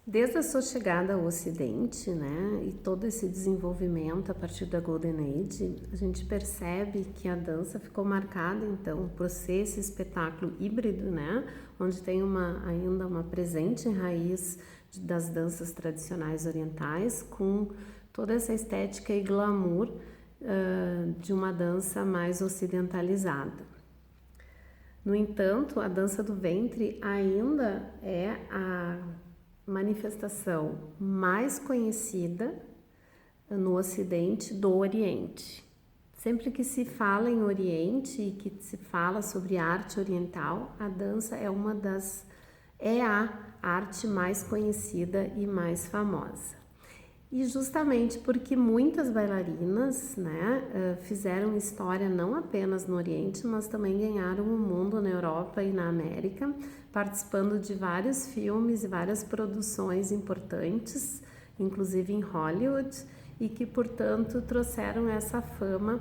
Desde a sua chegada ao Ocidente, né, e todo esse desenvolvimento a partir da Golden Age, a gente percebe que a dança ficou marcada, então, por ser esse espetáculo híbrido, né, onde tem ainda uma presente raiz das danças tradicionais orientais, com toda essa estética e glamour de uma dança mais ocidentalizada. No entanto, a dança do ventre ainda é a manifestação mais conhecida no Ocidente do Oriente. Sempre que se fala em Oriente e que se fala sobre arte oriental, a dança é a arte mais conhecida e mais famosa. E justamente porque muitas bailarinas, né, fizeram história não apenas no Oriente, mas também ganharam o mundo na Europa e na América, participando de vários filmes e várias produções importantes, inclusive em Hollywood, e que, portanto, trouxeram essa fama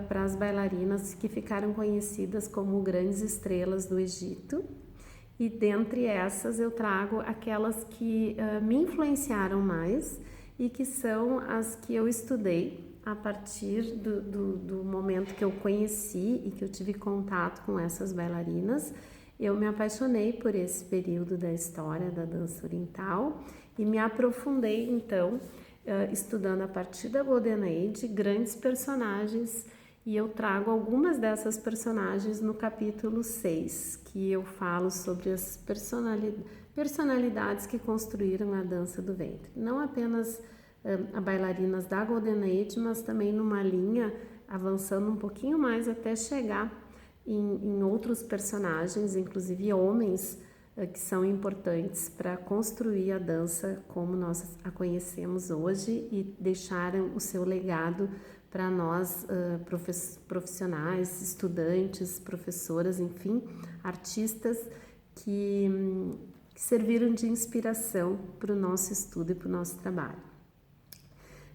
para as bailarinas que ficaram conhecidas como grandes estrelas do Egito. E dentre essas eu trago aquelas que me influenciaram mais e que são as que eu estudei a partir do momento que eu conheci e que eu tive contato com essas bailarinas. Eu me apaixonei por esse período da história da dança oriental e me aprofundei então estudando a partir da Golden Age grandes personagens, e eu trago algumas dessas personagens no capítulo 6, que eu falo sobre as personalidades que construíram a dança do ventre. Não apenas a bailarinas da Golden Age, mas também numa linha avançando um pouquinho mais até chegar em outros personagens, inclusive homens, que são importantes para construir a dança como nós a conhecemos hoje e deixaram o seu legado para nós profissionais, estudantes, professoras, enfim, artistas que serviram de inspiração para o nosso estudo e para o nosso trabalho.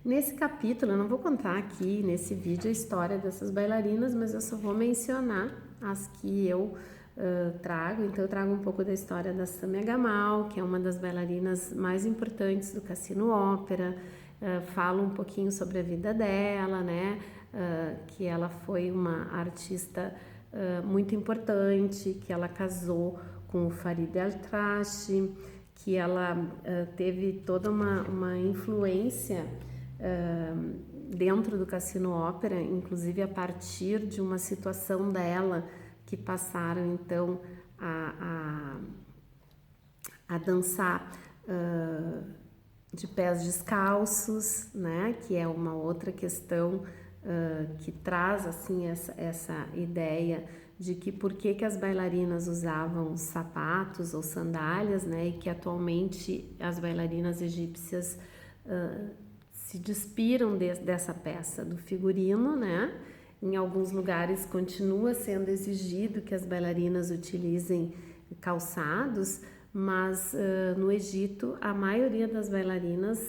Nesse capítulo, eu não vou contar aqui nesse vídeo a história dessas bailarinas, mas eu só vou mencionar as que eu trago. Então eu trago um pouco da história da Samia Gamal, que é uma das bailarinas mais importantes do Cassino Ópera. Falo um pouquinho sobre a vida dela, né? Que ela foi uma artista muito importante, que ela casou com o Farid El-Atrache, que ela teve toda uma influência dentro do Cassino Ópera, inclusive a partir de uma situação dela, que passaram então a dançar de pés descalços, né? Que é uma outra questão que traz assim essa ideia de que por que as bailarinas usavam sapatos ou sandálias, né? E que atualmente as bailarinas egípcias se despiram dessa peça do figurino, né? Em alguns lugares continua sendo exigido que as bailarinas utilizem calçados, mas no Egito a maioria das bailarinas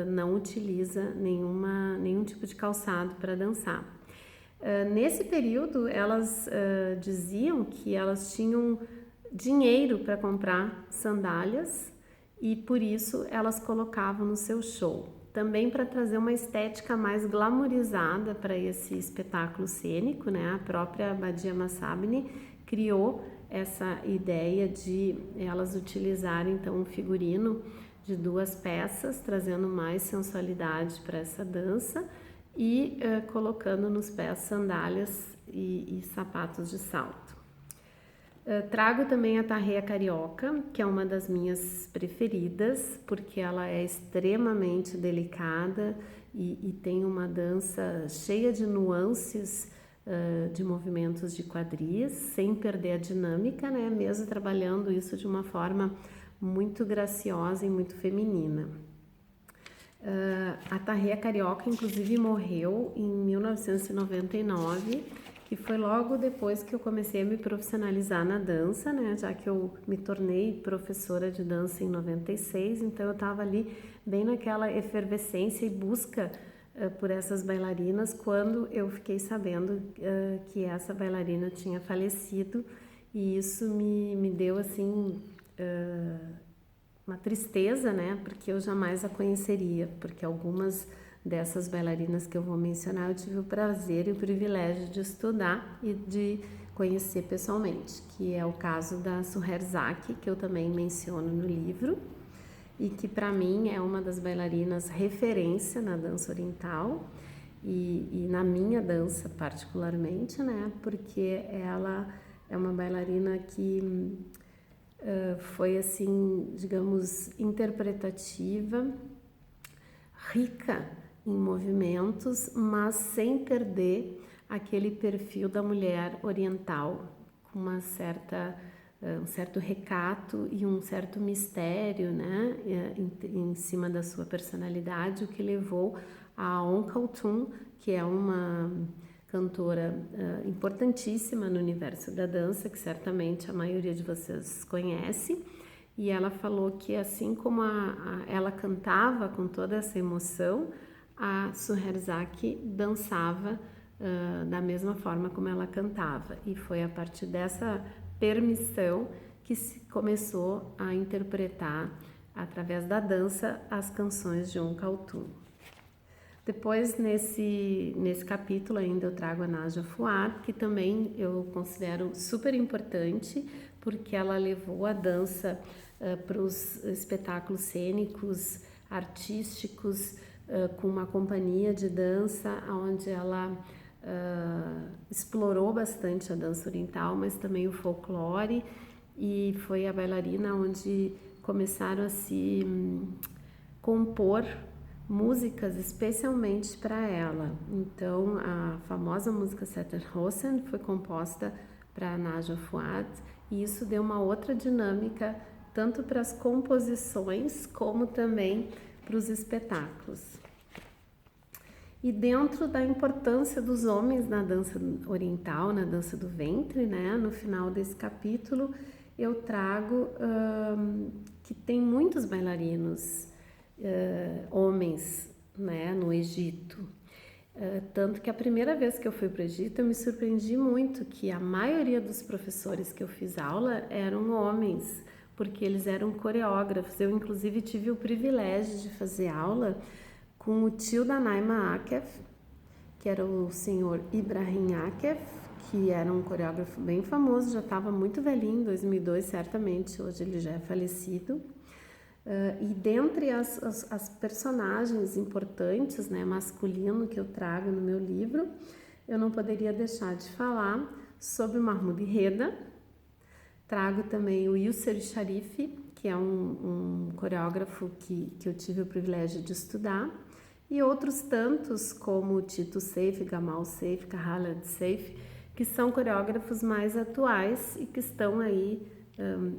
não utiliza nenhum tipo de calçado para dançar. Nesse período elas diziam que elas tinham dinheiro para comprar sandálias e por isso elas colocavam no seu show. Também para trazer uma estética mais glamourizada para esse espetáculo cênico, né? A própria Badia Massabni criou essa ideia de elas utilizarem então um figurino de 2 peças, trazendo mais sensualidade para essa dança e colocando nos pés sandálias e sapatos de salto. Trago também a Tarreia Carioca, que é uma das minhas preferidas, porque ela é extremamente delicada e tem uma dança cheia de nuances de movimentos de quadris, sem perder a dinâmica, né? Mesmo trabalhando isso de uma forma muito graciosa e muito feminina. A Tarreia Carioca, inclusive, morreu em 1999, que foi logo depois que eu comecei a me profissionalizar na dança, né? Já que eu me tornei professora de dança em 96, então eu estava ali bem naquela efervescência e busca por essas bailarinas, quando eu fiquei sabendo que essa bailarina tinha falecido, e isso me deu assim uma tristeza, né? Porque eu jamais a conheceria, porque algumas dessas bailarinas que eu vou mencionar eu tive o prazer e o privilégio de estudar e de conhecer pessoalmente, que é o caso da Suherzaki, que eu também menciono no livro, e que para mim é uma das bailarinas referência na dança oriental e na minha dança particularmente, né? Porque ela é uma bailarina que foi assim, digamos, interpretativa, rica em movimentos, mas sem perder aquele perfil da mulher oriental, com uma certa um certo recato e um certo mistério, né, em cima da sua personalidade, o que levou a On Khao-Thun, que é uma cantora importantíssima no universo da dança, que certamente a maioria de vocês conhece, e ela falou que assim como ela cantava com toda essa emoção, a Suherzaki dançava da mesma forma como ela cantava, e foi a partir dessa permissão que se começou a interpretar através da dança as canções de On Khao-Thun. Depois, nesse capítulo ainda eu trago a Naja Fuad, que também eu considero super importante, porque ela levou a dança para os espetáculos cênicos, artísticos, com uma companhia de dança, onde ela explorou bastante a dança oriental, mas também o folclore, e foi a bailarina onde começaram a se compor músicas especialmente para ela. Então, a famosa música Seterhosen foi composta para Naja Fuad, e isso deu uma outra dinâmica tanto para as composições como também para os espetáculos. E dentro da importância dos homens na dança oriental, na dança do ventre, né, no final desse capítulo, eu trago que tem muitos bailarinos homens, né, no Egito. Tanto que a primeira vez que eu fui para o Egito, eu me surpreendi muito que a maioria dos professores que eu fiz aula eram homens, porque eles eram coreógrafos. Eu, inclusive, tive o privilégio de fazer aula com o tio da Naima Akef, que era o senhor Ibrahim Akef, que era um coreógrafo bem famoso, já estava muito velhinho, em 2002 certamente, hoje ele já é falecido. E dentre as personagens importantes, né, masculino que eu trago no meu livro, eu não poderia deixar de falar sobre o Mahmoud Reda. Trago também o Yusser Sharif, que é um coreógrafo que eu tive o privilégio de estudar, e outros tantos como Tito Seif, Gamal Seif, Khaled Seif, que são coreógrafos mais atuais e que estão aí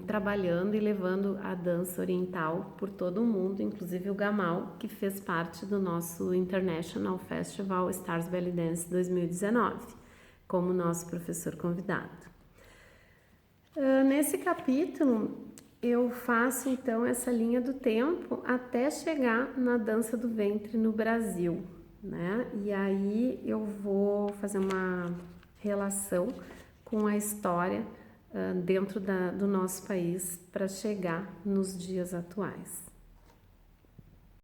trabalhando e levando a dança oriental por todo o mundo, inclusive o Gamal, que fez parte do nosso International Festival Stars Belly Dance 2019, como nosso professor convidado. Nesse capítulo, eu faço então essa linha do tempo até chegar na dança do ventre no Brasil, né? E aí eu vou fazer uma relação com a história dentro do nosso país para chegar nos dias atuais.